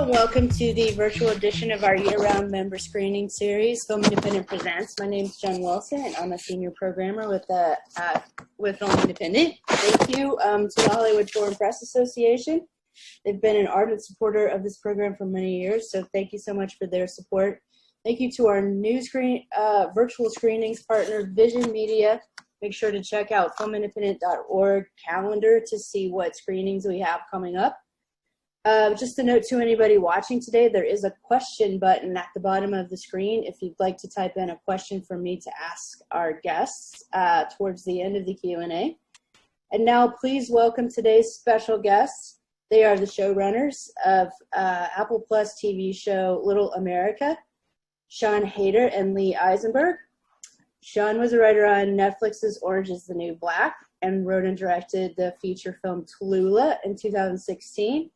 and welcome to the virtual edition of our year-round member screening series, Film Independent Presents. My name is Jen Wilson, and I'm a senior programmer with Film Independent. Thank you to the Hollywood Foreign Press Association. They've been an ardent supporter of this program for many years, so thank you so much for their support. Thank you to our new virtual screenings partner, Vision Media. Make sure to check out filmindependent.org calendar to see what screenings we have coming up. Just a note to anybody watching today, there is a question button at the bottom of the screen if you'd like to type in a question for me to ask our guests towards the end of the Q&A. And now please welcome today's special guests. They are the showrunners of Apple Plus TV show Little America, Sian Heder and Lee Eisenberg. Sian was a writer on Netflix's Orange is the New Black and wrote and directed the feature film Tallulah in 2016.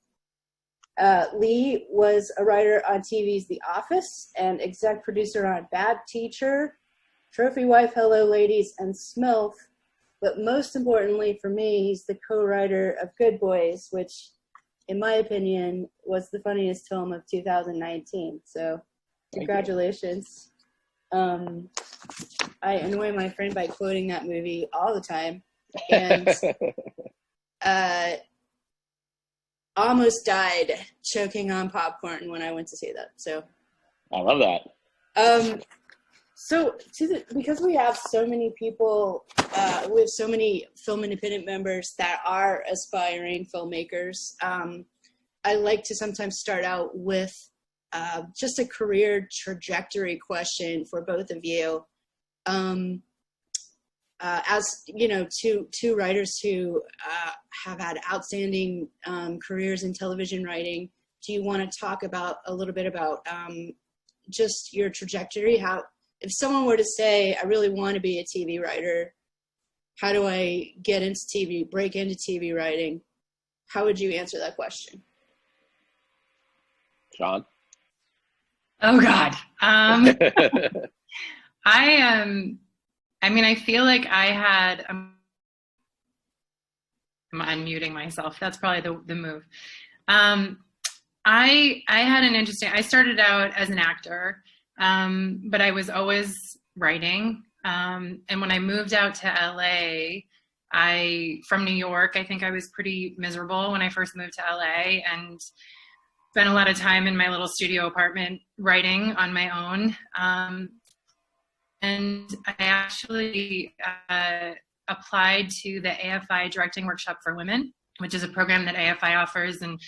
Lee was a writer on TV's The Office and exec producer on Bad Teacher, Trophy Wife, Hello Ladies, and Smilf. But most importantly for me, he's the co-writer of Good Boys, which, in my opinion, was the funniest film of 2019. So, congratulations. I annoy my friend by quoting that movie all the time. And almost died choking on popcorn when I went to see that. So I love that. Because we have so many people, we have so many Film Independent members that are aspiring filmmakers, I like to sometimes start out with just a career trajectory question for both of you. As you know, two writers who have had outstanding careers in television writing, do you want to talk a little bit about just your trajectory? How, if someone were to say, I really want to be a TV writer, how do I get into TV, break into TV writing? How would you answer that question? Sean? Oh, God. I feel like I had, I'm unmuting myself. That's probably the move. I had an interesting, I started out as an actor, but I was always writing. And when I moved out to LA, from New York, I think I was pretty miserable when I first moved to LA and spent a lot of time in my little studio apartment writing on my own. And I actually applied to the AFI Directing Workshop for Women, which is a program that AFI offers. And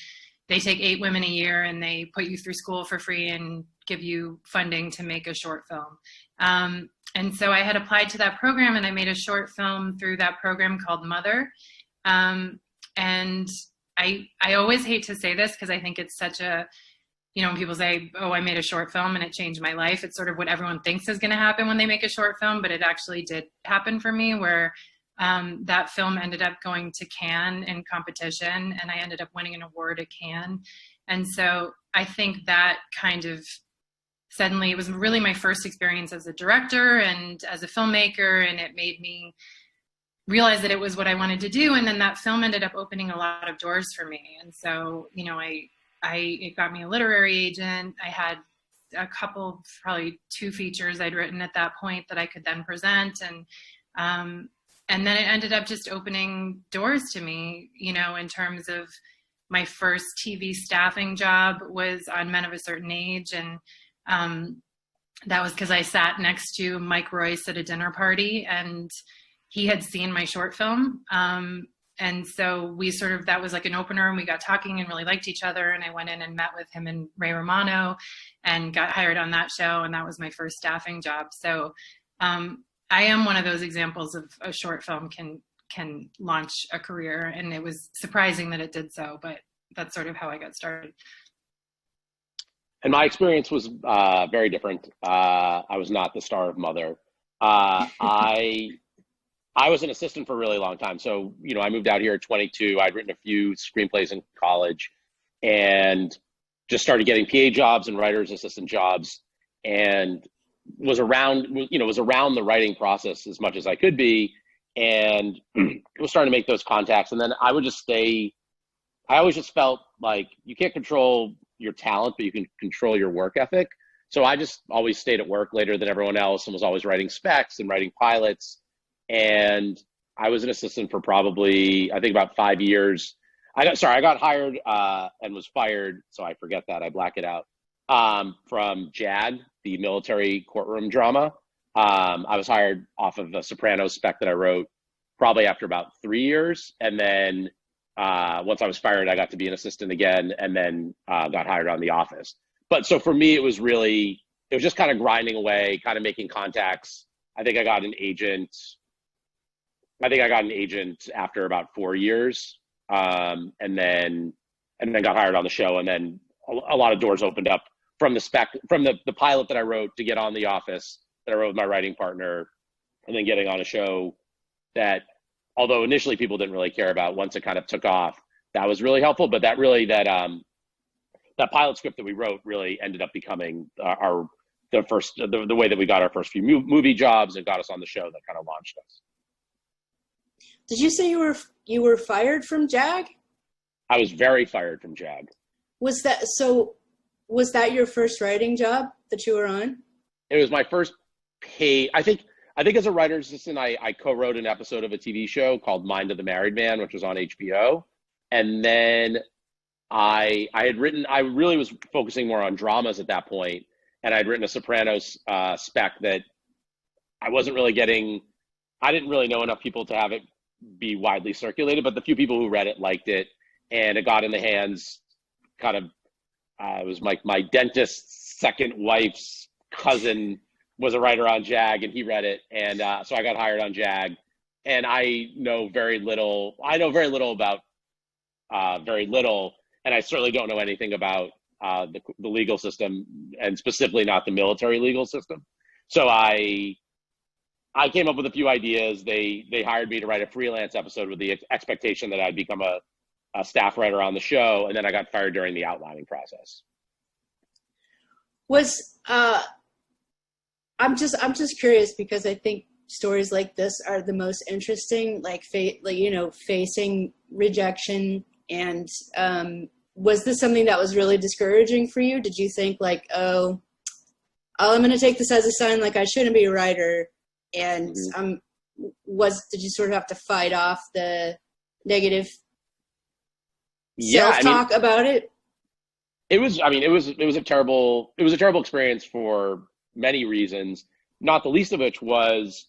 they take 8 women a year and they put you through school for free and give you funding to make a short film. And so I had applied to that program and I made a short film through that program called Mother. And I always hate to say this because I think it's such a, you know, when people say, oh, I made a short film and it changed my life, it's sort of what everyone thinks is going to happen when they make a short film, but it actually did happen for me where that film ended up going to Cannes in competition and I ended up winning an award at Cannes. And so I think that kind of suddenly, it was really my first experience as a director and as a filmmaker, and it made me realize that it was what I wanted to do. And then that film ended up opening a lot of doors for me. And so, you know, it got me a literary agent. I had a couple, probably 2 features I'd written at that point that I could then present. And then it ended up just opening doors to me, you know, in terms of my first TV staffing job was on Men of a Certain Age. And that was because I sat next to Mike Royce at a dinner party and he had seen my short film. And so that was like an opener and we got talking and really liked each other. And I went in and met with him and Ray Romano and got hired on that show. And that was my first staffing job. So I am one of those examples of a short film can launch a career. And it was surprising that it did so, but that's sort of how I got started. And my experience was very different. I was not the star of Mother. I was an assistant for a really long time. So, you know, I moved out here at 22. I'd written a few screenplays in college and just started getting PA jobs and writer's assistant jobs and was around the writing process as much as I could be. And was starting to make those contacts. And then I would just stay. I always just felt like you can't control, your talent, but you can control your work ethic. So I just always stayed at work later than everyone else and was always writing specs and writing pilots. And I was an assistant for probably, I think, about 5 years. I got hired and was fired. So I forget that. I black it out. From JAG, the military courtroom drama. I was hired off of a Sopranos spec that I wrote probably after about 3 years. And then once I was fired, I got to be an assistant again, and then got hired on The Office. But so for me, it was just kind of grinding away, kind of making contacts. I think I got an agent after about 4 years, and then got hired on the show. And then a lot of doors opened up from the pilot that I wrote to get on The Office that I wrote with my writing partner, and then getting on a show that, although initially people didn't really care about, once it kind of took off, that was really helpful. But that pilot script that we wrote really ended up becoming the way that we got our first few movie jobs and got us on the show that kind of launched us. Did you say you were fired from JAG? I was very fired from JAG. Was that your first writing job that you were on? It was my first paid. I think as a writer's assistant, I co-wrote an episode of a TV show called Mind of the Married Man, which was on HBO. And then I really was focusing more on dramas at that point, and I'd written a Sopranos spec that I wasn't really getting. I didn't really know enough people to have it be widely circulated, but the few people who read it liked it, and it got in the hands. Kind of, it was my dentist's second wife's cousin was a writer on JAG, and he read it, and so I got hired on JAG. And I know very little. I know very little about very little. And I certainly don't know anything about the legal system, and specifically not the military legal system. So I came up with a few ideas. They hired me to write a freelance episode with the expectation that I'd become a staff writer on the show, and then I got fired during the outlining process. I'm just curious, because I think stories like this are the most interesting, facing rejection. And was this something that was really discouraging for you? Did you think like, I'm going to take this as a sign, like I shouldn't be a writer? And did you sort of have to fight off the negative self-talk about it? It was a terrible experience for many reasons, not the least of which was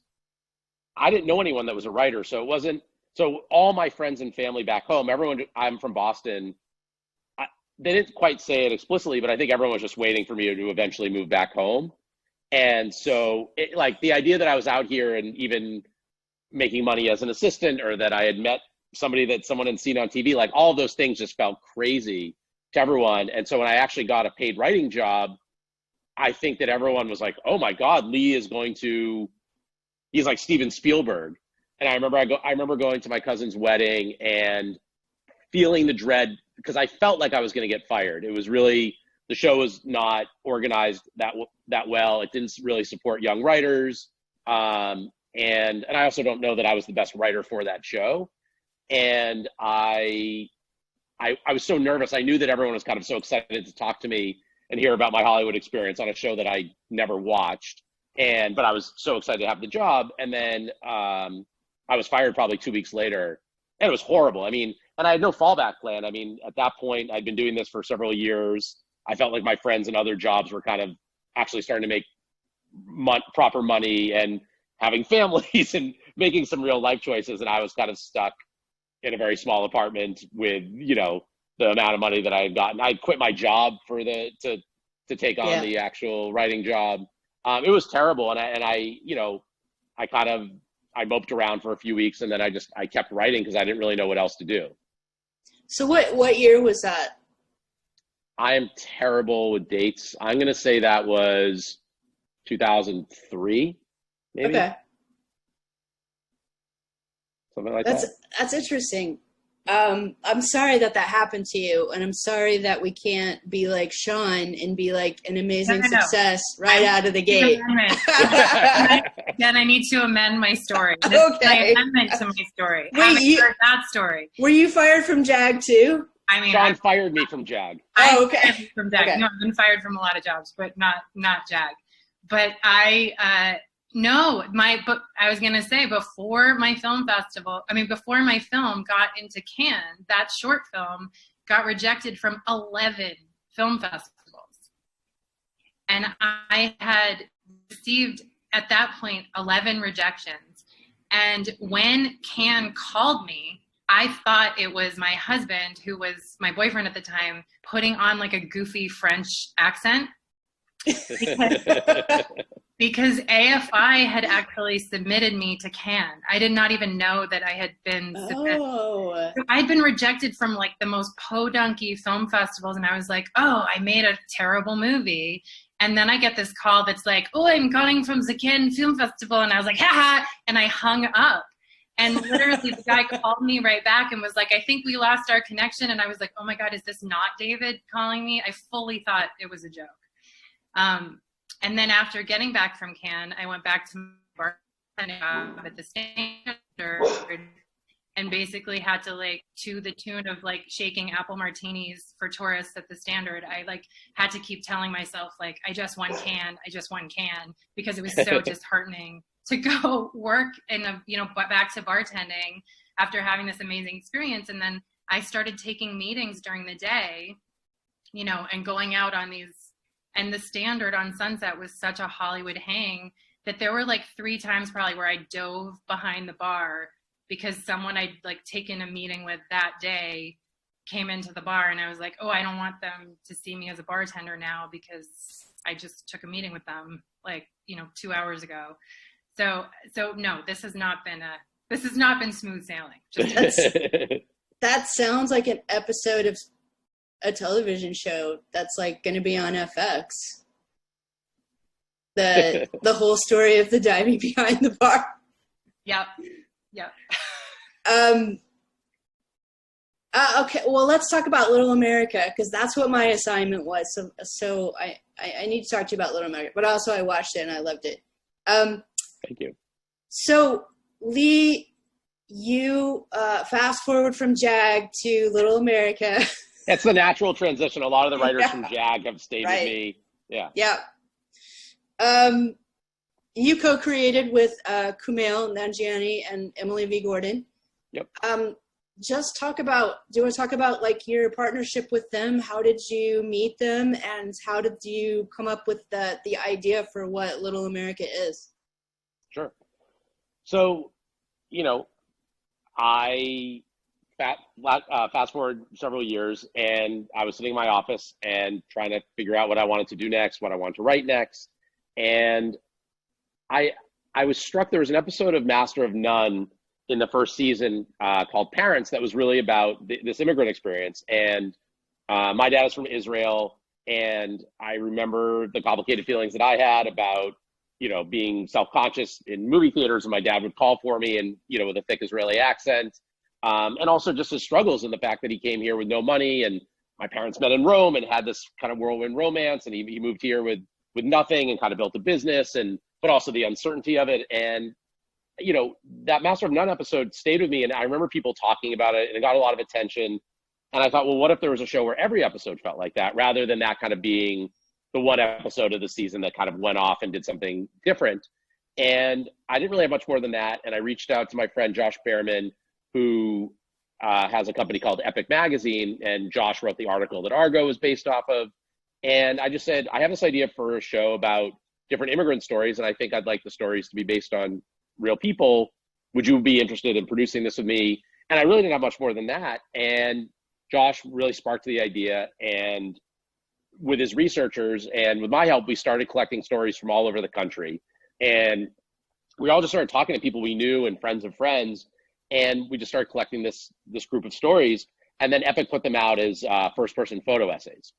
I didn't know anyone that was a writer. So all my friends and family back home, I'm from Boston. They didn't quite say it explicitly, but I think everyone was just waiting for me to eventually move back home. And so the idea that I was out here and even making money as an assistant, or that I had met somebody that someone had seen on TV, like all of those things just felt crazy to everyone. And so when I actually got a paid writing job, I think that everyone was like, oh my God, he's like Steven Spielberg. And I remember going to my cousin's wedding and feeling the dread, because I felt like I was going to get fired. It was really, the show was not organized that well. It didn't really support young writers. And I also don't know that I was the best writer for that show. And I was so nervous. I knew that everyone was kind of so excited to talk to me and hear about my Hollywood experience on a show that I never watched. But I was so excited to have the job. And then I was fired probably 2 weeks later, and it was horrible. And I had no fallback plan. At that point, I'd been doing this for several years. I felt like my friends and other jobs were kind of actually starting to make proper money and having families and making some real life choices. And I was kind of stuck in a very small apartment with, the amount of money that I had gotten. I quit my job to take on the actual writing job. It was terrible. And I moped around for a few weeks, and then I kept writing because I didn't really know what else to do. So what year was that? I am terrible with dates. I'm going to say that was 2003, maybe. Okay. Something like that. That's interesting. I'm sorry that happened to you, and I'm sorry that we can't be like Sean and be like an amazing success right out of the gate. Then I need to amend my story. This Okay. is my amendment to my story. Wait, I haven't heard that story. Were you fired from JAG too? I mean, Sean fired me from JAG. Oh, okay. From JAG. Okay. No, I've been fired from a lot of jobs, but not JAG. But but I was gonna say before my film got into Cannes, that short film got rejected from 11 film festivals, and I had received at that point 11 rejections. And when Cannes called me, I thought it was my husband, who was my boyfriend at the time, putting on like a goofy French accent. Because AFI had actually submitted me to Cannes. I did not even know that I had been submitted. Oh. I'd been rejected from like the most podunky film festivals, and I was like, oh, I made a terrible movie. And then I get this call that's like, oh, I'm calling from the Cannes Film Festival. And I was like, haha, and I hung up. And literally the guy called me right back and was like, I think we lost our connection. And I was like, oh my God, is this not David calling me? I fully thought it was a joke. And then after getting back from Cannes, I went back to my bartending job at the Standard and basically had to, like, to the tune of like shaking apple martinis for tourists at the Standard, I like had to keep telling myself, like, I just won Cannes, because it was so disheartening to go work in back to bartending after having this amazing experience. And then I started taking meetings during the day, and going out on these. And the Standard on Sunset was such a Hollywood hang that there were like 3 times probably where I dove behind the bar because someone I'd like taken a meeting with that day came into the bar, and I was like, oh, I don't want them to see me as a bartender now because I just took a meeting with them 2 hours ago. So no, this has not been smooth sailing. That sounds like an episode of a television show that's like going to be on FX. The whole story of the diving behind the bar. Yep. Okay, well, let's talk about Little America, because that's what my assignment was. So I need to talk to you about Little America, but also I watched it and I loved it. Thank you. So Lee, you fast forward from JAG to Little America. It's the natural transition. A lot of the writers from JAG have stayed with me. Yeah. You co-created with Kumail Nanjiani and Emily V. Gordon. Yep. Do you want to talk about like your partnership with them? How did you meet them, and how did you come up with the idea for what Little America is? Sure. So, I fast forward several years, and I was sitting in my office and trying to figure out what I wanted to do next, what I wanted to write next. And I was struck, there was an episode of Master of None in the first season called Parents that was really about this immigrant experience. And my dad is from Israel, and I remember the complicated feelings that I had about, being self-conscious in movie theaters, and my dad would call for me and, with a thick Israeli accent. And also just his struggles in the fact that he came here with no money, and my parents met in Rome and had this kind of whirlwind romance, and he moved here with nothing and kind of built a business, but also the uncertainty of it. And, that Master of None episode stayed with me, and I remember people talking about it, and it got a lot of attention. And I thought, well, what if there was a show where every episode felt like that, rather than that kind of being the one episode of the season that kind of went off and did something different. And I didn't really have much more than that. And I reached out to my friend Josh Behrman, who has a company called Epic Magazine, and Josh wrote the article that Argo is based off of. And I just said, I have this idea for a show about different immigrant stories, and I think I'd like the stories to be based on real people. Would you be interested in producing this with me? And I really didn't have much more than that. And Josh really sparked the idea, and with his researchers and with my help, we started collecting stories from all over the country. And we all just started talking to people we knew and friends of friends. And we just started collecting this group of stories. And then Epic put them out as first-person photo essays.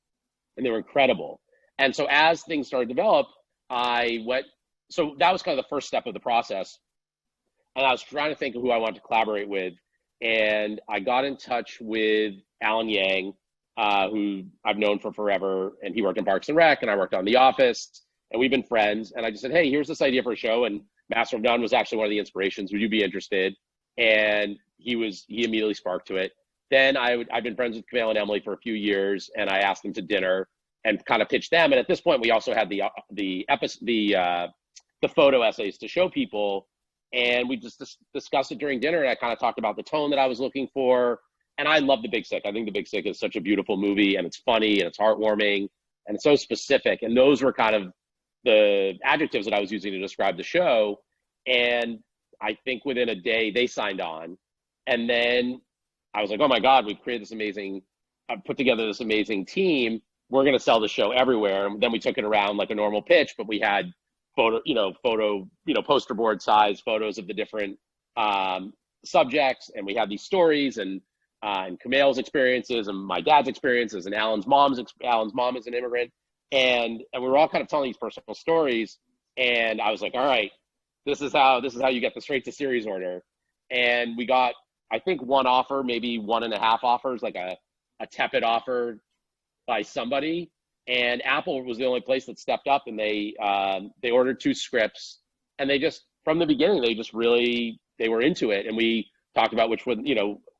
And they were incredible. And so as things started to develop, so that was kind of the first step of the process. And I was trying to think of who I wanted to collaborate with. And I got in touch with Alan Yang, who I've known for forever. And he worked in Parks and Rec, and I worked on The Office. And we've been friends. And I just said, hey, here's this idea for a show. And Master of None was actually one of the inspirations. Would you be interested? And he immediately sparked to it. then I'd been friends with Camille and Emily for a few years, and I asked them to dinner and kind of pitched them. And at this point, we also had the photo essays to show people, and we just discussed it during dinner. And I kind of talked about the tone that I was looking for. And I love The Big Sick. I think The Big Sick is such a beautiful movie, and it's funny and it's heartwarming and it's so specific. And those were kind of the adjectives that I was using to describe the show. And I think within a day they signed on. And then I was like, oh my God, we've created this amazing, put together this amazing team. We're going to sell the show everywhere. And then we took it around like a normal pitch, but we had poster board size photos of the different subjects. And we had these stories and Camille's experiences and my dad's experiences and Alan's mom is an immigrant. And we were all kind of telling these personal stories. And I was like, all right, this is how you get the straight to series order. And we got, I think, one offer, maybe 1.5 offers, like a tepid offer by somebody. And Apple was the only place that stepped up, and they ordered 2 scripts, and they just, from the beginning, they were into it. And we talked about which one,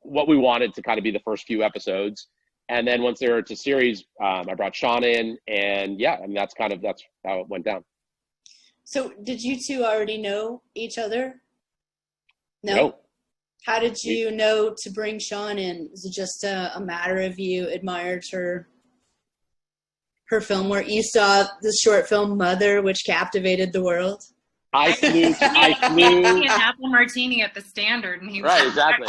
what we wanted to kind of be the first few episodes. And then once they were to series, I brought Sean in, and yeah, I mean, that's how it went down. So did you two already know each other? No. How did you know to bring Sean in? Was it just a matter of you admired her film work? You saw the short film Mother, which captivated the world? I flew an apple martini at the Standard, and he was right, exactly.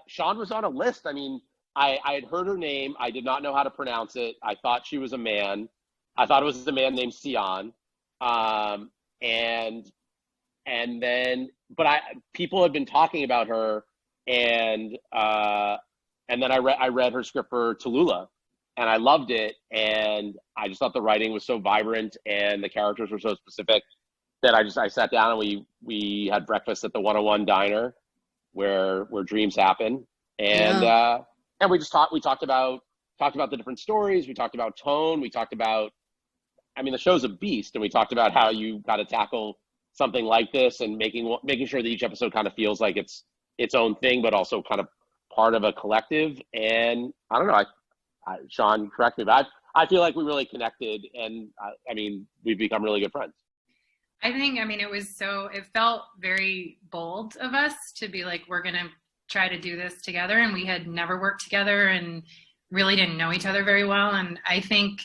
Sean was on a list. I mean, I had heard her name. I did not know how to pronounce it. I thought she was a man. I thought it was a man named Sian. And then, but people had been talking about her, and then I read her script for Tallulah, and I loved it. And I just thought the writing was so vibrant and the characters were so specific that I sat down and we had breakfast at the 101 diner where dreams happen. And, and we talked about the different stories. We talked about tone. We talked about, I mean, the show's a beast, and we talked about how you got to tackle something like this and making sure that each episode kind of feels like it's its own thing, but also kind of part of a collective. And I don't know, Sean, correct me, but I feel like we really connected, and I mean, we've become really good friends. I think, I mean, it felt very bold of us to be like, we're going to try to do this together. And we had never worked together and really didn't know each other very well. And I think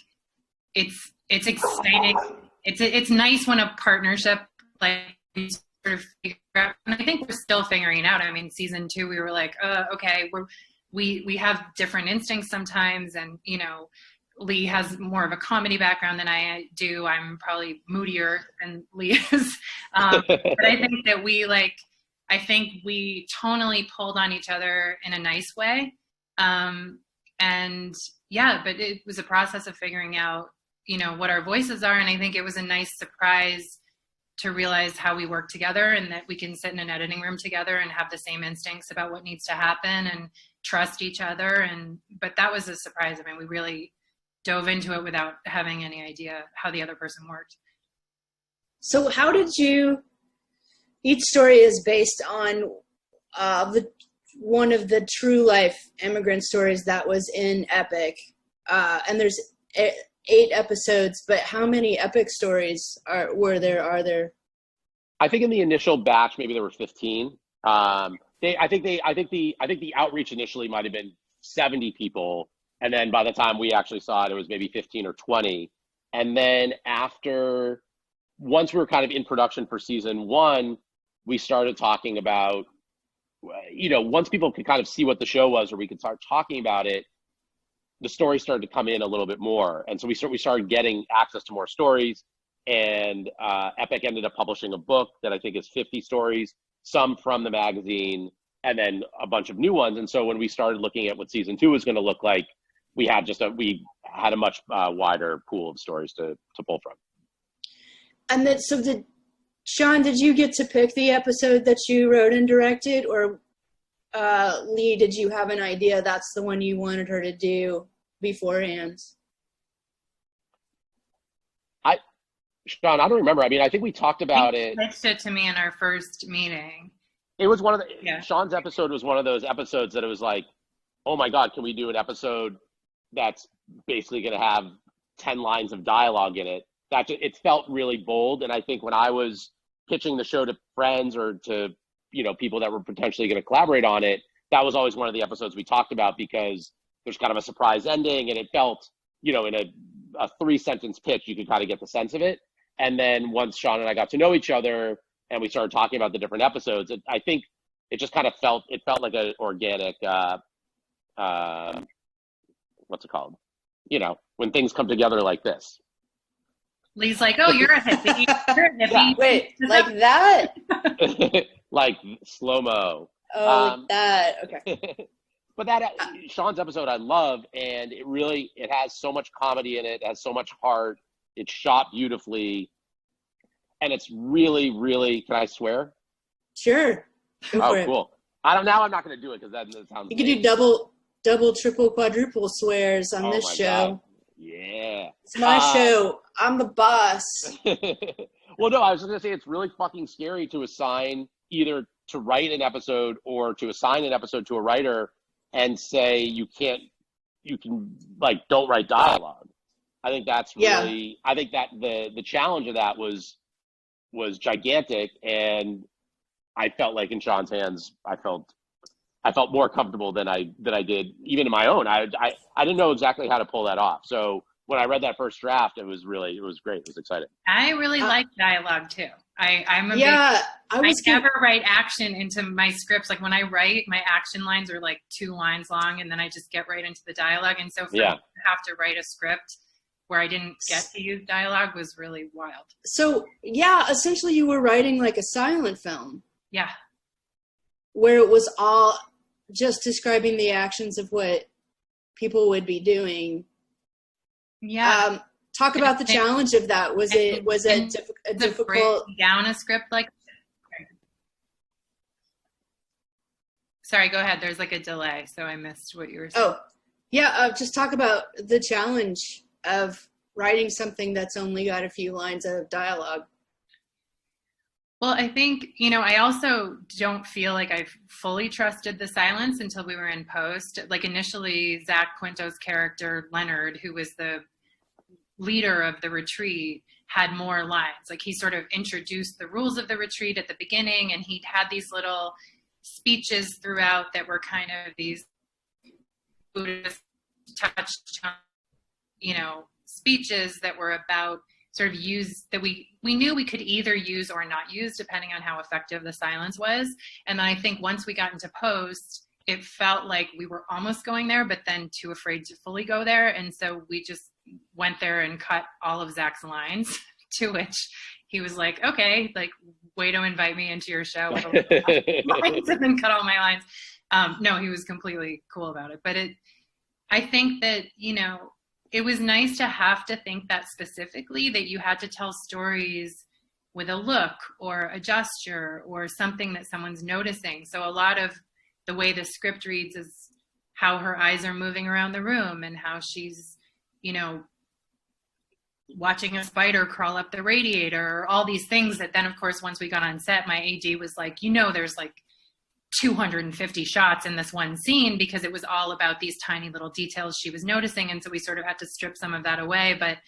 it's exciting. It's nice when a partnership, like, you sort of figure out, and I think we're still figuring it out. I mean, season 2, we were like, okay, we have different instincts sometimes. And, Lee has more of a comedy background than I do. I'm probably moodier than Lee is. But I think that we tonally pulled on each other in a nice way. And yeah, but it was a process of figuring out, what our voices are. And I think it was a nice surprise to realize how we work together, and that we can sit in an editing room together and have the same instincts about what needs to happen and trust each other. But that was a surprise. I mean, we really dove into it without having any idea how the other person worked. So how did each story is based on one of the true life immigrant stories that was in Epic. And there's 8 episodes, but how many Epic stories are there? I think in the initial batch, maybe there were 15. I think the outreach initially might have been 70 people. And then by the time we actually saw it was maybe 15 or 20. And then once we were kind of in production for season 1, we started talking about, once people could kind of see what the show was, or we could start talking about it, the stories started to come in a little bit more. And so we started getting access to more stories. And Epic ended up publishing a book that I think is 50 stories, some from the magazine, and then a bunch of new ones. And so when we started looking at what season 2 was going to look like, we had a much wider pool of stories to pull from. And then, Sean, did you get to pick the episode that you wrote and directed, or Lee, did you have an idea that's the one you wanted her to do beforehand? Sean, I don't remember. I mean, I think we talked about it. He pitched it to me in our first meeting. It was one of the Yeah. Sean's episode was one of those episodes that it was like, oh my God, can we do an episode that's basically going to have 10 lines of dialogue in it? It felt really bold. And I think when I was pitching the show to friends or to, people that were potentially going to collaborate on it, that was always one of the episodes we talked about because there's kind of a surprise ending and it felt, in a 3-sentence pitch, you could kind of get the sense of it. And then once Sean and I got to know each other and we started talking about the different episodes, I think it just kind of felt like an organic, what's it called? When things come together like this. Lee's like, oh, you're a hippie. You're a hippie. Yeah. Wait, like that? Like slow-mo. Oh, like that. Okay. But that Sean's episode I love, and it has so much comedy in it. It has so much heart. It's shot beautifully, and it's really, really. Can I swear? Sure. Go for it. Cool. Now I'm not going to do it because that sounds. You can do double, triple, quadruple swears on this show. God. Yeah. It's my show. I'm the boss. Well, no, I was just going to say it's really fucking scary to assign either to write an episode or to assign an episode to a writer and say you can don't write dialogue. I think that's really, I think that the challenge of that was gigantic. And I felt like in Sean's hands, I felt more comfortable than I did even in my own. I didn't know exactly how to pull that off. So when I read that first draft, it was great. It was exciting. I really like dialogue too. I never write action into my scripts. Like when I write, my action lines are like 2 lines long, and then I just get right into the dialogue. And so for me to have to write a script where I didn't get to use dialogue was really wild. So essentially you were writing like a silent film. Yeah. Where it was all just describing the actions of what people would be doing. Yeah. Talk about the challenge of that. Was it a difficult? Break down a script like. Sorry, go ahead. There's like a delay, so I missed what you were saying. Oh, yeah. Just talk about the challenge of writing something that's only got a few lines of dialogue. Well, I think, I also don't feel like I've fully trusted the silence until we were in post. Like initially, Zach Quinto's character, Leonard, who was the leader of the retreat, had more lines. Like he sort of introduced the rules of the retreat at the beginning, and he'd had these little speeches throughout that were kind of these Buddhist touched on, speeches that were about sort of that we knew we could either use or not use depending on how effective the silence was. And then I think once we got into post, it felt like we were almost going there, but then too afraid to fully go there. And so we just went there and cut all of Zach's lines, to which he was like, okay, like, way to invite me into your show with lines and then cut all my lines. No, he was completely cool about it. But I think that, it was nice to have to think that specifically, that you had to tell stories with a look or a gesture or something that someone's noticing. So a lot of the way the script reads is how her eyes are moving around the room and how she's, watching a spider crawl up the radiator, or all these things that then, of course, once we got on set, my AD was like, there's like 250 shots in this one scene, because it was all about these tiny little details she was noticing. And so we sort of had to strip some of that away. But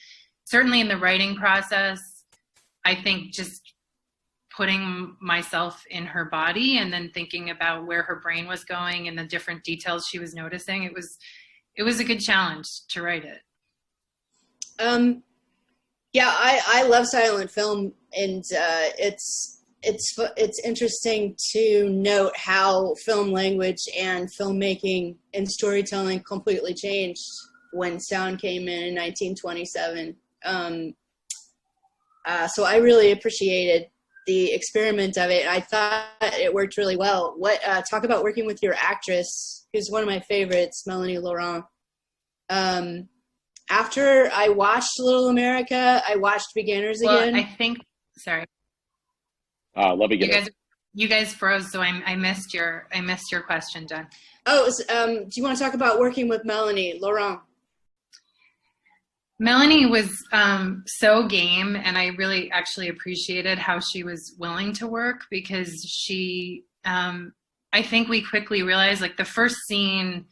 certainly in the writing process, I think just putting myself in her body and then thinking about where her brain was going and the different details she was noticing, it was a good challenge to write it. Yeah, I love silent film, and it's interesting to note how film language and filmmaking and storytelling completely changed when sound came in 1927. So I really appreciated the experiment of it. I thought it worked really well. Talk about working with your actress, who's one of my favorites, Melanie Laurent. After I watched Little America, I watched Beginners again. Well, I think, sorry. Love Beginners. You guys froze, so I missed your question, Jen. Oh, do you want to talk about working with Melanie Laurent? Melanie was so game, and I really actually appreciated how she was willing to work, because she I think we quickly realized, like, the first scene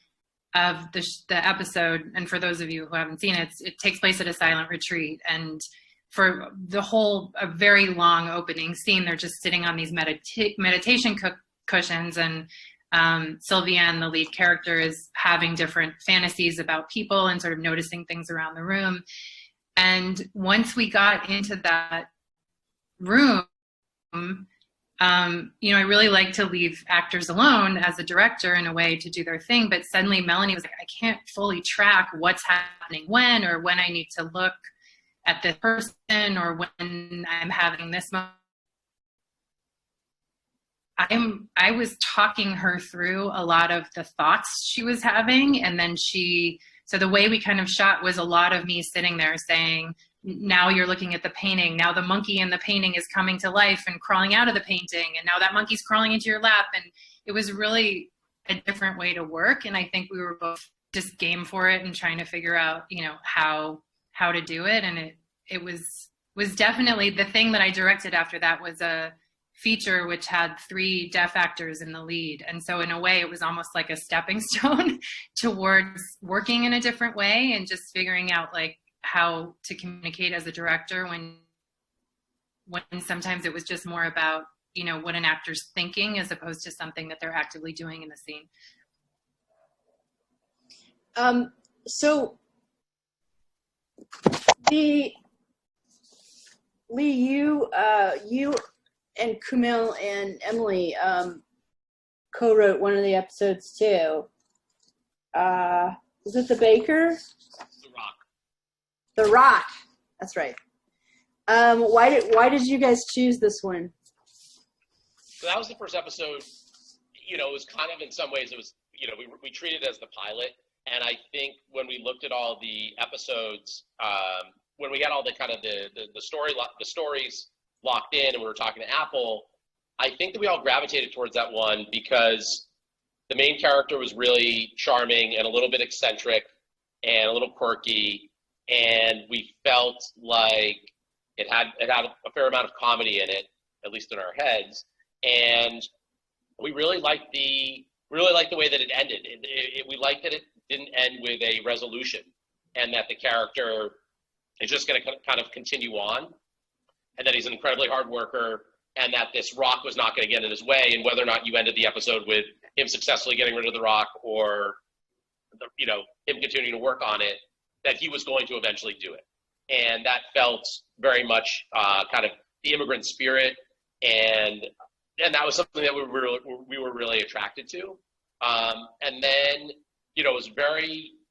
of the episode, and for those of you who haven't seen it, it takes place at a silent retreat, and for a very long opening scene, they're just sitting on these meditation cushions, and Sylviane, the lead character, is having different fantasies about people and sort of noticing things around the room. And once we got into that room, I really like to leave actors alone as a director in a way to do their thing. But suddenly Melanie was like, I can't fully track what's happening when, or when I need to look at this person, or when I'm having this moment. I was talking her through a lot of the thoughts she was having. And then so the way we kind of shot was a lot of me sitting there saying, now you're looking at the painting. Now the monkey in the painting is coming to life and crawling out of the painting. And now that monkey's crawling into your lap. And it was really a different way to work. And I think we were both just game for it and trying to figure out, how to do it. And it was definitely the thing that I directed after that was a feature which had 3 deaf actors in the lead. And so in a way, it was almost like a stepping stone towards working in a different way and just figuring out like how to communicate as a director when sometimes it was just more about, what an actor's thinking as opposed to something that they're actively doing in the scene. So Lee, you and Kumail and Emily co-wrote one of the episodes too. Was it The Baker? The Rock. That's right. Why did you guys choose this one? So that was the first episode. It was kind of, in some ways, it was, we treated it as the pilot. And I think when we looked at all the episodes, when we got all the kind of the stories locked in and we were talking to Apple, I think that we all gravitated towards that one because the main character was really charming and a little bit eccentric and a little quirky, and we felt like it had a fair amount of comedy in it, at least in our heads, and we really liked the way that it ended. We liked that it didn't end with a resolution, and that the character is just going to kind of continue on, and that he's an incredibly hard worker, and that this rock was not going to get in his way, and whether or not you ended the episode with him successfully getting rid of the rock or him continuing to work on it, that he was going to eventually do it. And that felt very much kind of the immigrant spirit, and that was something that we were really attracted to. And then it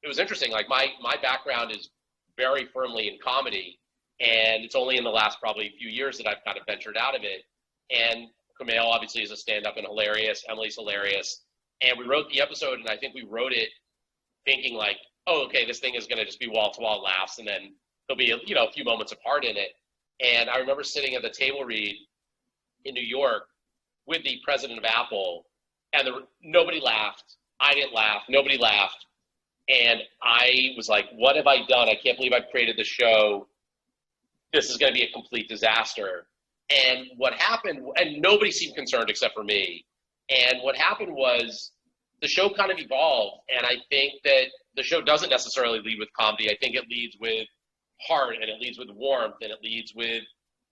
was interesting. Like my background is very firmly in comedy, and it's only in the last probably few years that I've kind of ventured out of it. And Kumail obviously is a stand-up and hilarious. Emily's hilarious. And we wrote the episode, and I think we wrote it thinking like, oh, okay, this thing is going to just be wall-to-wall laughs, and then there'll be a few moments apart in it. And I remember sitting at the table read in New York with the president of Apple, and nobody laughed. I didn't laugh. Nobody laughed. And I was like, what have I done? I can't believe I've created this show. This is going to be a complete disaster. And what happened, and nobody seemed concerned except for me. And what happened was the show kind of evolved. And I think that the show doesn't necessarily lead with comedy. I think it leads with heart, and it leads with warmth, and it leads with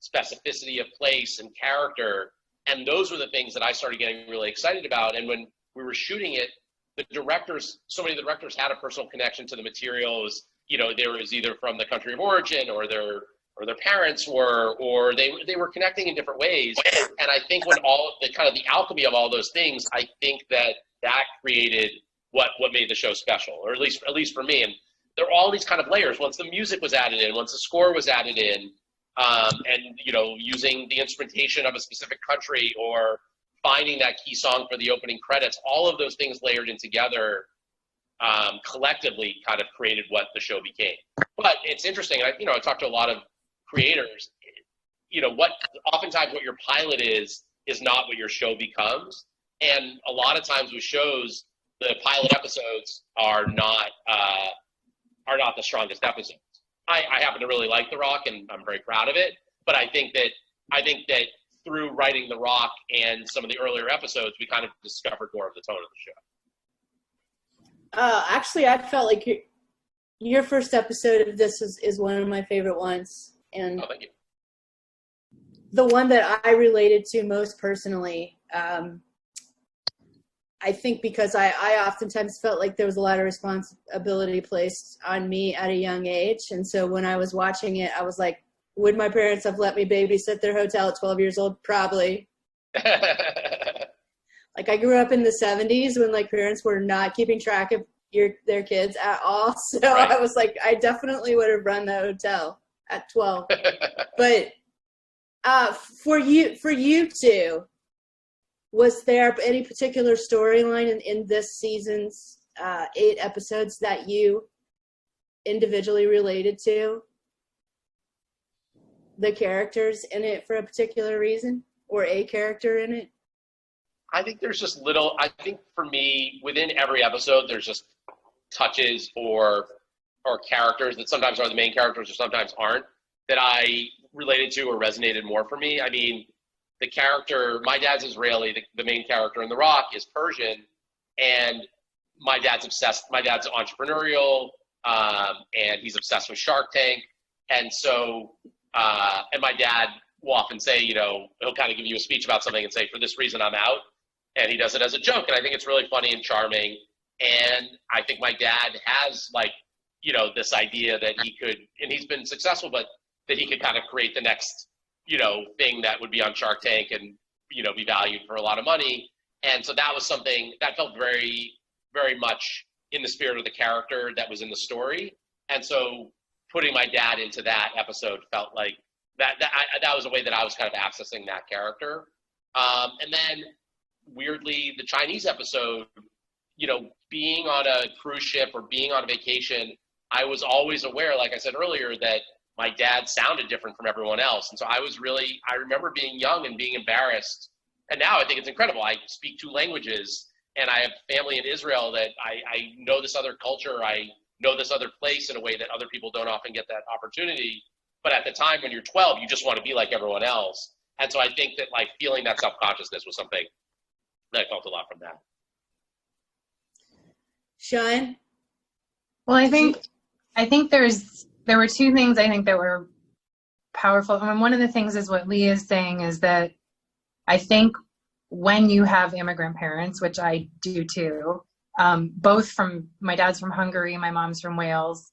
specificity of place and character. And those were the things that I started getting really excited about. And when we were shooting it, so many of the directors had a personal connection to the materials. There was either from the country of origin or their parents were, or they were connecting in different ways. And I think when all the kind of the alchemy of all those things, I think that created what made the show special, or at least for me. And there are all these kind of layers. Once the music was added in, once the score was added in, and using the instrumentation of a specific country, or finding that key song for the opening credits, all of those things layered in together collectively kind of created what the show became. But it's interesting. I talked to a lot of creators. Oftentimes what your pilot is not what your show becomes. And a lot of times with shows, the pilot episodes are not the strongest episodes. I happen to really like The Rock, and I'm very proud of it. But I think that through writing The Rock and some of the earlier episodes, we kind of discovered more of the tone of the show. Actually, I felt like your first episode of this is one of my favorite ones. And thank you. The one that I related to most personally, I think because I oftentimes felt like there was a lot of responsibility placed on me at a young age. And so when I was watching it, I was like, would my parents have let me babysit their hotel at 12 years old? Probably. Like, I grew up in the 70s when, like, parents were not keeping track of their kids at all. So right. I was like, I definitely would have run the hotel at 12. But for you two, was there any particular storyline in this season's 8 episodes that you individually related to the characters in it for a particular reason, or a character in it? I think there's just I think for me, within every episode, there's just touches or characters that sometimes are the main characters or sometimes aren't, that I related to or resonated more for me. I mean, the character, my dad's Israeli, the main character in The Rock is Persian, and my dad's obsessed. My dad's entrepreneurial, and he's obsessed with Shark Tank. And so, and my dad will often say, you know, he'll kind of give you a speech about something and say, for this reason, I'm out. And he does it as a joke. And I think it's really funny and charming. And I think my dad has, like, you know, this idea that he could, and he's been successful, but that he could kind of create the next, you know, thing that would be on Shark Tank and, you know, be valued for a lot of money. And so that was something that felt very, very much in the spirit of the character that was in the story. And so putting my dad into that episode felt like that was a way that I was kind of accessing that character. And then weirdly, the Chinese episode, you know, being on a cruise ship or being on a vacation, I was always aware, like I said earlier, that my dad sounded different from everyone else. And so I remember being young and being embarrassed. And now I think it's incredible. I speak 2 languages and I have family in Israel that I know this other culture. I know this other place in a way that other people don't often get that opportunity. But at the time when you're 12, you just want to be like everyone else. And so I think that, like, feeling that self-consciousness was something that I felt a lot from that. Sian? Well, I think there were 2 things I think that were powerful. I mean, one of the things is what Lee is saying is that I think when you have immigrant parents, which I do too, both from, my dad's from Hungary, my mom's from Wales.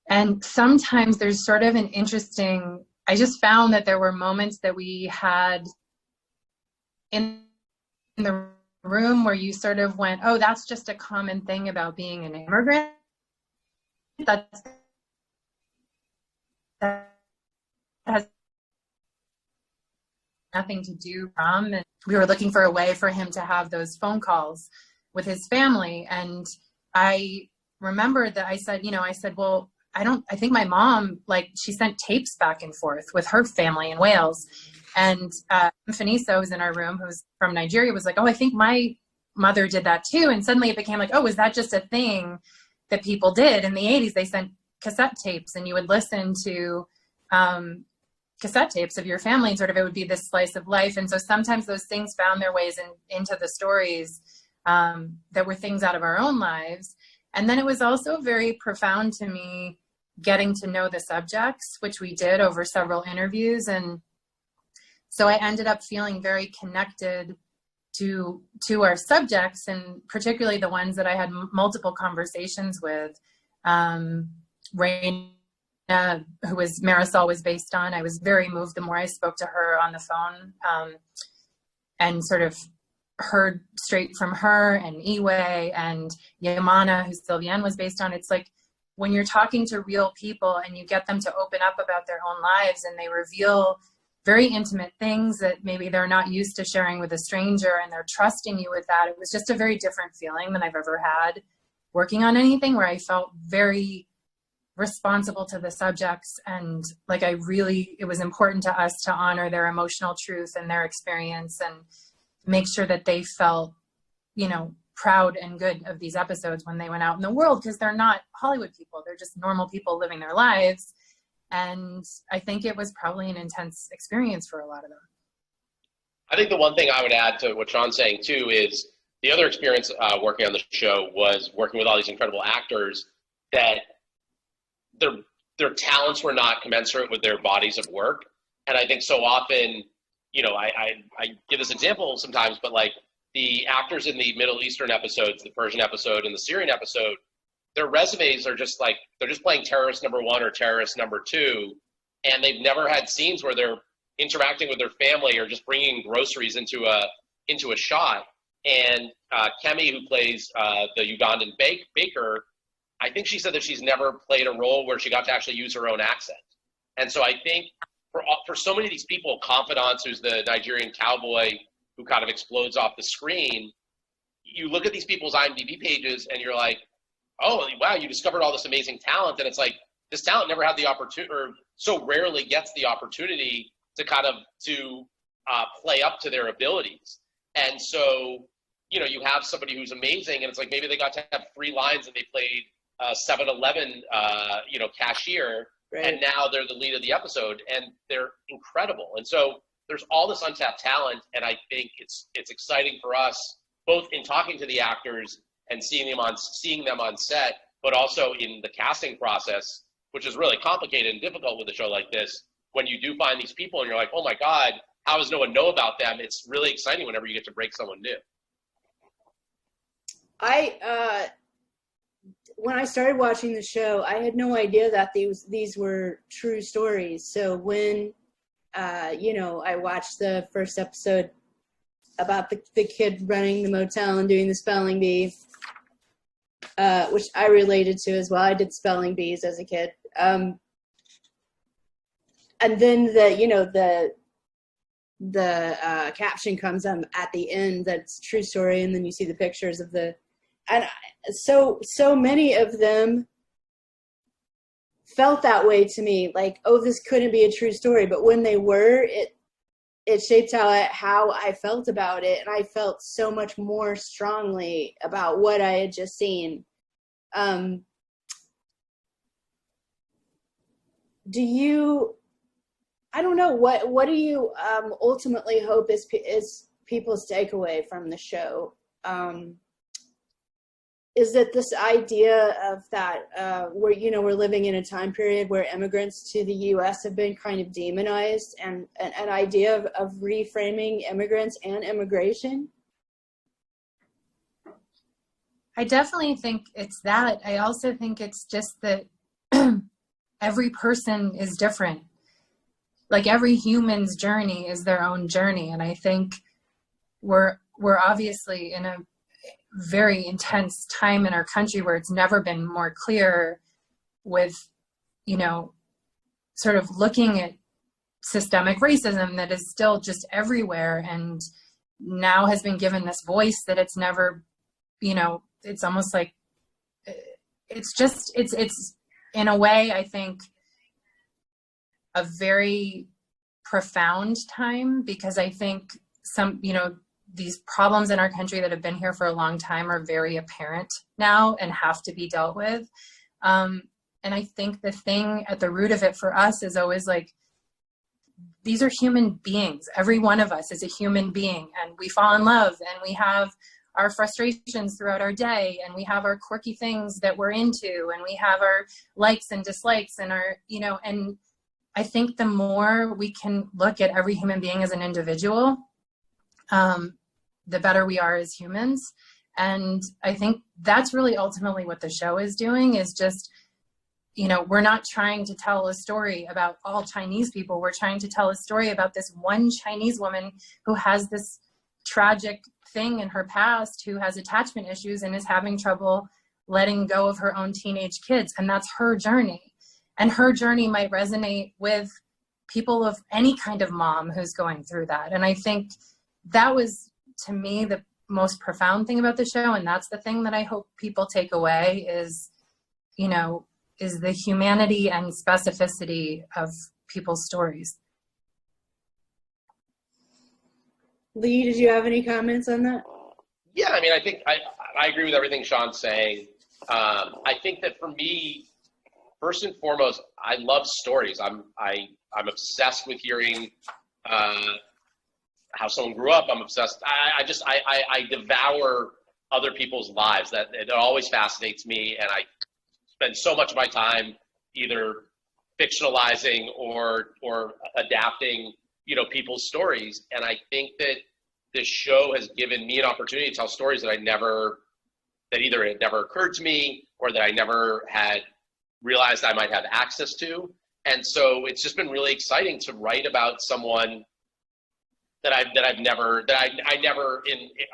And sometimes there's sort of an interesting, I just found that there were moments that we had in the room where you sort of went, oh, that's just a common thing about being an immigrant. That has nothing to do from, and we were looking for a way for him to have those phone calls with his family. And I remember that I said, well, I think my mom, like, she sent tapes back and forth with her family in Wales. And Finisa, who's in our room, who's from Nigeria, was like, oh, I think my mother did that too. And suddenly it became like, oh, was that just a thing that people did? In the 80s, they sent cassette tapes, and you would listen to cassette tapes of your family, and sort of it would be this slice of life. And so sometimes those things found their ways into the stories that were things out of our own lives. And then it was also very profound to me getting to know the subjects, which we did over several interviews. And so I ended up feeling very connected to our subjects, and particularly the ones that I had multiple conversations with. Raina, who was Marisol was based on, I was very moved the more I spoke to her on the phone, and sort of heard straight from her, and Iwe and Yamana, who Sylviane was based on. It's like when you're talking to real people and you get them to open up about their own lives, and they reveal very intimate things that maybe they're not used to sharing with a stranger, and they're trusting you with that. It was just a very different feeling than I've ever had working on anything, where I felt very responsible to the subjects. And like, it was important to us to honor their emotional truth and their experience, and make sure that they felt, proud and good of these episodes when they went out in the world, because they're not Hollywood people. They're just normal people living their lives. And I think it was probably an intense experience for a lot of them. I think the one thing I would add to what Sean's saying too is the other experience working on the show was working with all these incredible actors that their talents were not commensurate with their bodies of work. And I think so often, I give this example sometimes, but like the actors in the Middle Eastern episodes, the Persian episode and the Syrian episode, their resumes are just like, they're just playing terrorist number one or terrorist number two. And they've never had scenes where they're interacting with their family or just bringing groceries into a shot. And Kemi, who plays the Ugandan baker, I think she said that she's never played a role where she got to actually use her own accent. And so I think for so many of these people, Confidence, who's the Nigerian cowboy who kind of explodes off the screen, you look at these people's IMDb pages and you're like, oh, wow, you discovered all this amazing talent. And it's like, this talent never had the opportunity, or so rarely gets the opportunity to play up to their abilities. And so, you have somebody who's amazing, and it's like maybe they got to have 3 lines and they played 7-Eleven, cashier, right. And now they're the lead of the episode, and they're incredible. And so there's all this untapped talent, and I think it's exciting for us, both in talking to the actors and seeing them on set, but also in the casting process, which is really complicated and difficult with a show like this. When you do find these people and you're like, oh my God, how does no one know about them? It's really exciting whenever you get to break someone new. When I started watching the show, I had no idea that these were true stories. So when, I watched the first episode about the kid running the motel and doing the spelling bee, which I related to as well. I did spelling bees as a kid. And then the caption comes at the end that's true story, and then you see the pictures of and so many of them felt that way to me, like, oh, this couldn't be a true story. But when they were, it shaped how I felt about it, and I felt so much more strongly about what I had just seen. I don't know, what do you ultimately hope is people's takeaway from the show? Is that this idea of that we're living in a time period where immigrants to the U.S. have been kind of demonized, and an idea of reframing immigrants and immigration? I definitely think it's that. I also think it's just that every person is different. Like every human's journey is their own journey. And I think we're obviously in a very intense time in our country where it's never been more clear with, sort of looking at systemic racism that is still just everywhere, and now has been given this voice that it's never, it's almost like it's in a way, I think, a very profound time, because I think these problems in our country that have been here for a long time are very apparent now and have to be dealt with. And I think the thing at the root of it for us is always like, these are human beings. Every one of us is a human being, and we fall in love, and we have our frustrations throughout our day, and we have our quirky things that we're into, and we have our likes and dislikes, and our, and I think the more we can look at every human being as an individual, the better we are as humans. And I think that's really ultimately what the show is doing, is just, we're not trying to tell a story about all Chinese people. We're trying to tell a story about this one Chinese woman who has this tragic thing in her past, who has attachment issues and is having trouble letting go of her own teenage kids. And that's her journey. And her journey might resonate with people of any kind of mom who's going through that. And I think that was, to me, the most profound thing about the show. And that's the thing that I hope people take away is, is the humanity and specificity of people's stories. Lee, did you have any comments on that? Yeah, I mean, I think I agree with everything Sean's saying. I think that for me, first and foremost, I love stories. I'm obsessed with hearing how someone grew up. I'm obsessed. I devour other people's lives. That it always fascinates me, and I spend so much of my time either fictionalizing or adapting, people's stories. And I think that this show has given me an opportunity to tell stories that either it never occurred to me or that I never had realized I might have access to. And so it's just been really exciting to write about someone that I never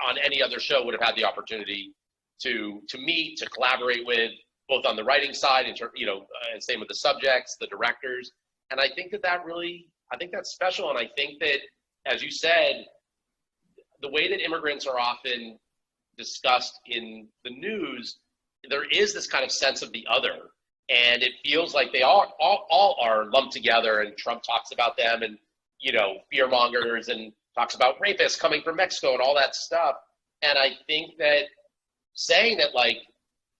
on any other show would have had the opportunity to meet, to collaborate with, both on the writing side and same with the subjects, the directors. And I think that's special. And I think that, as you said, the way that immigrants are often discussed in the news, there is this kind of sense of the other. And it feels like they all are lumped together, and Trump talks about them, and, fear mongers, and talks about rapists coming from Mexico and all that stuff. And I think that saying that, like,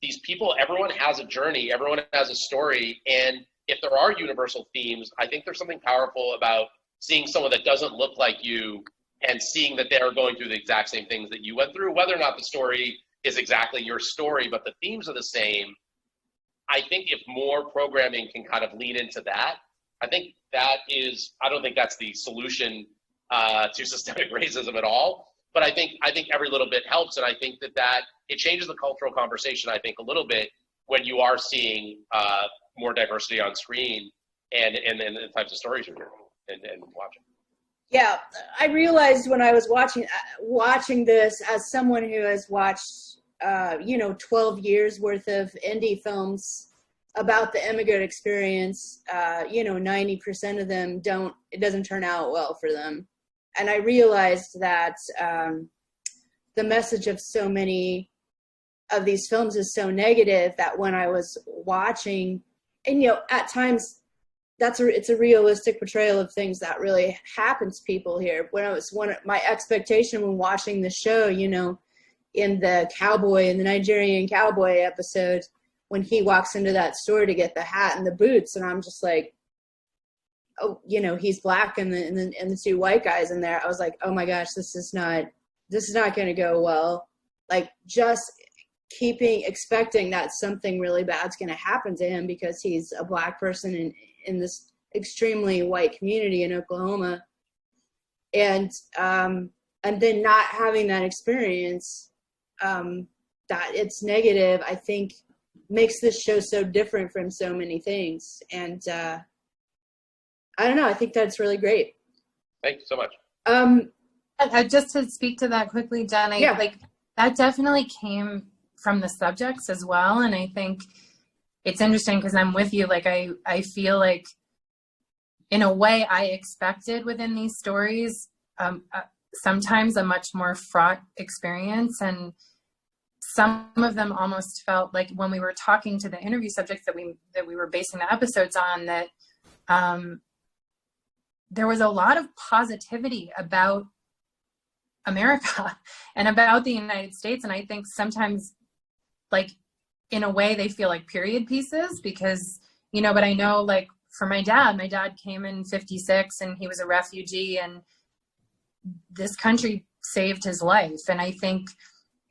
these people, everyone has a journey, everyone has a story. And if there are universal themes, I think there's something powerful about seeing someone that doesn't look like you and seeing that they're going through the exact same things that you went through, whether or not the story is exactly your story, but the themes are the same. I think if more programming can kind of lean into that, I don't think that's the solution to systemic racism at all. But I think every little bit helps, and I think that it changes the cultural conversation, I think, a little bit when you are seeing more diversity on screen and the types of stories you're hearing and watching. Yeah, I realized when I was watching this, as someone who has watched 12 years worth of indie films about the immigrant experience, 90% of them it doesn't turn out well for them. And I realized that the message of so many of these films is so negative that when I was watching, and at times it's a realistic portrayal of things that really happen to people here. My expectation when watching the show, in the Nigerian cowboy episode, when he walks into that store to get the hat and the boots, and I'm just like, oh, he's black and the two white guys in there. I was like, oh my gosh, this is not going to go well. Like, just expecting that something really bad's going to happen to him because he's a black person in this extremely white community in Oklahoma. And then not having that experience, that it's negative, I think makes this show so different from so many things. And, I don't know. I think that's really great. Thank you so much. Just to speak to that quickly, Jen, that definitely came from the subjects as well. And I think it's interesting because I'm with you. Like, I feel like in a way I expected within these stories, sometimes a much more fraught experience. And some of them almost felt like when we were talking to the interview subjects that we were basing the episodes on, that, there was a lot of positivity about America and about the United States. And I think sometimes, like, in a way they feel like period pieces because, but I know, like, for my dad came in 56 and he was a refugee, and this country saved his life. And I think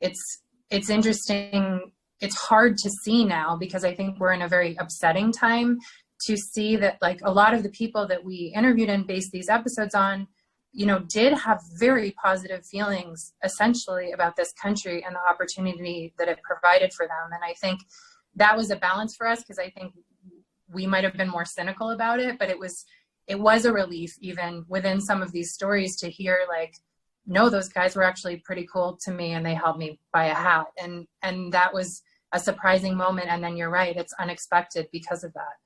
it's interesting. It's hard to see now because I think we're in a very upsetting time to see that, like, a lot of the people that we interviewed and based these episodes on, did have very positive feelings essentially about this country and the opportunity that it provided for them. And I think that was a balance for us because I think we might have been more cynical about it, but it was a relief even within some of these stories to hear, like, no, those guys were actually pretty cool to me and they helped me buy a hat. And that was a surprising moment. And then you're right, it's unexpected because of that.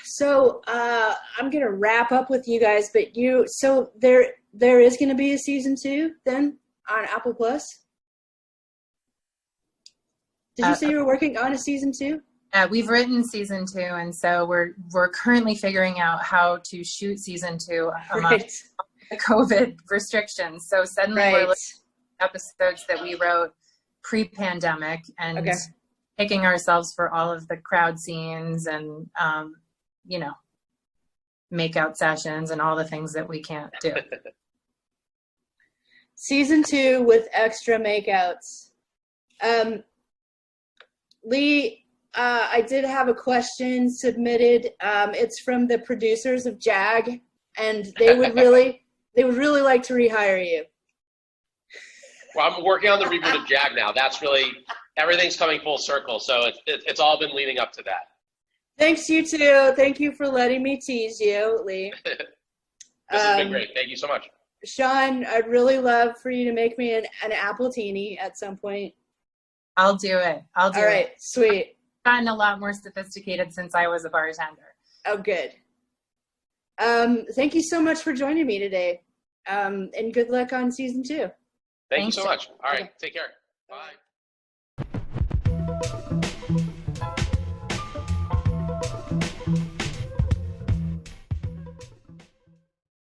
So I'm gonna wrap up with you guys, but so there is gonna be a season 2 then on Apple Plus. Did you say you were working on a season 2? We've written season 2, and so we're currently figuring out how to shoot season 2 among the COVID restrictions. So suddenly we're looking at episodes that we wrote pre-pandemic and picking ourselves for all of the crowd scenes and makeout sessions and all the things that we can't do. Season 2 with extra makeouts. Lee, I did have a question submitted. It's from the producers of JAG, and they would really like to rehire you. Well, I'm working on the reboot of JAG now. That's really, everything's coming full circle. So it's all been leading up to that. Thanks, you too. Thank you for letting me tease you, Lee. This has been great. Thank you so much. Sean, I'd really love for you to make me an appletini at some point. I'll do it. All right, sweet. I've gotten a lot more sophisticated since I was a bartender. Oh, good. Thank you so much for joining me today. And good luck on season 2. Thank you so much. All right, take care. Bye.